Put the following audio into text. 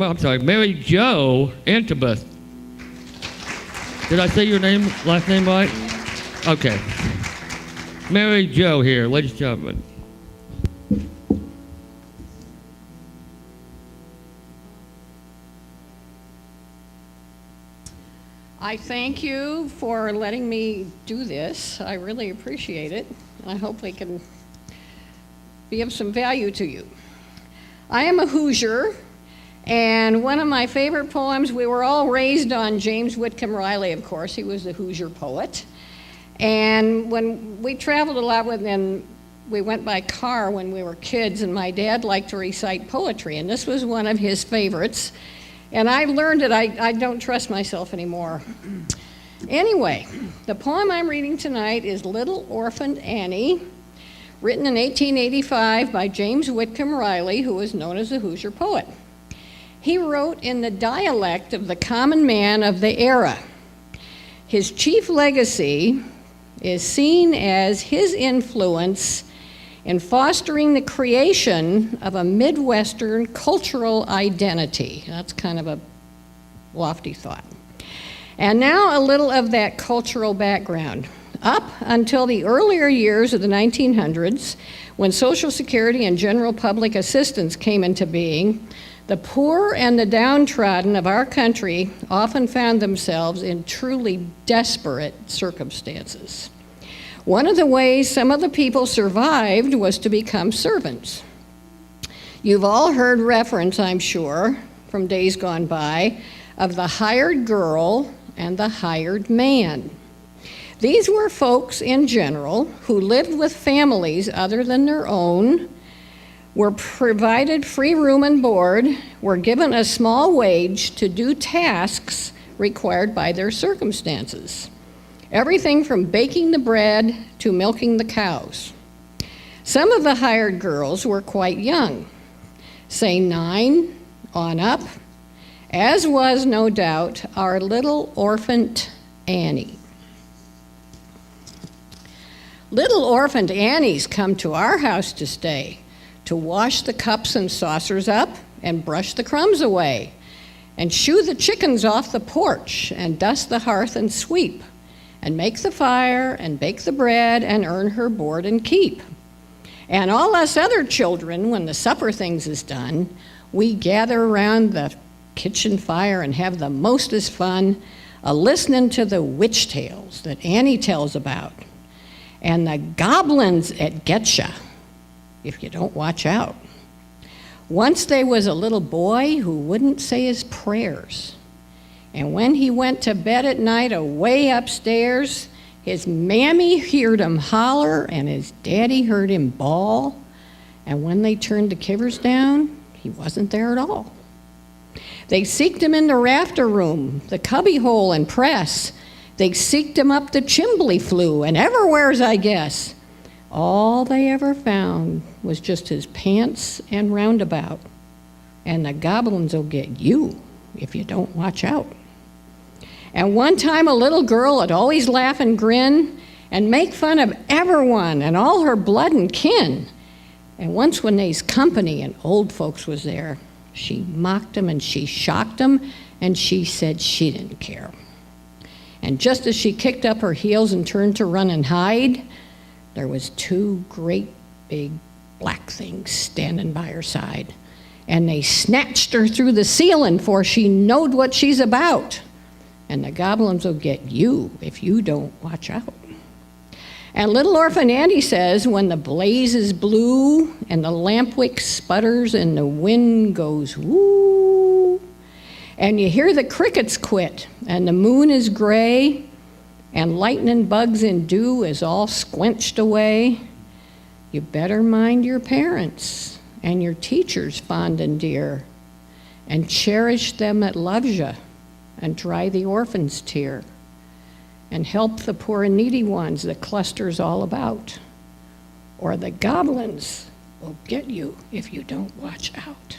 I'm sorry, Mary Jo Antibus. Did I say your last name right? Okay. Mary Jo here, ladies and gentlemen. I thank you for letting me do this. I really appreciate it. I hope they can be of some value to you. I am a Hoosier, and one of my favorite poems, we were all raised on James Whitcomb Riley, of course. He was the Hoosier poet. And when we traveled a lot with him, we went by car when we were kids, and my dad liked to recite poetry, and this was one of his favorites. And I learned that I don't trust myself anymore. Anyway, the poem I'm reading tonight is Little Orphaned Annie, written in 1885 by James Whitcomb Riley, who was known as a Hoosier poet. He wrote in the dialect of the common man of the era. His chief legacy is seen as his influence in fostering the creation of a Midwestern cultural identity. That's kind of a lofty thought. And now a little of that cultural background. Up until the earlier years of the 1900s, when Social Security and general public assistance came into being, the poor and the downtrodden of our country often found themselves in truly desperate circumstances. One of the ways some of the people survived was to become servants. You've all heard reference, I'm sure, from days gone by, of the hired girl and the hired man. These were folks in general who lived with families other than their own, were provided free room and board, were given a small wage to do tasks required by their circumstances. Everything from baking the bread to milking the cows. Some of the hired girls were quite young, say 9 on up, as was no doubt our little orphaned Annie. Little orphaned Annies come to our house to stay, to wash the cups and saucers up and brush the crumbs away, and shoo the chickens off the porch and dust the hearth and sweep, and make the fire and bake the bread and earn her board and keep. And all us other children, when the supper things is done, we gather around the kitchen fire and have the mostest fun a-listening to the witch tales that Annie tells about, and the goblins that get ya if you don't watch out. Once there was a little boy who wouldn't say his prayers. And when he went to bed at night away upstairs, his mammy heard him holler and his daddy heard him bawl. And when they turned the kivers down, he wasn't there at all. They seeked him in the rafter room, the cubby hole and press. They seeked him up the chimbley flue and everywheres, I guess. All they ever found was just his pants and roundabout. And the goblins will get you if you don't watch out. And one time a little girl would always laugh and grin and make fun of everyone and all her blood and kin. And once when they's company and old folks was there, she mocked 'em and she shocked 'em and she said she didn't care. And just as she kicked up her heels and turned to run and hide, there was 2 great big black things standing by her side. And they snatched her through the ceiling, for she knowed what she's about. And the goblins will get you if you don't watch out. And little orphan Annie says, when the blaze is blue and the lampwick sputters and the wind goes woo, and you hear the crickets quit and the moon is gray and lightning bugs and dew is all squenched away, you better mind your parents and your teachers fond and dear, and cherish them that loves you, and dry the orphan's tear, and help the poor and needy ones that cluster's all about, or the goblins will get you if you don't watch out.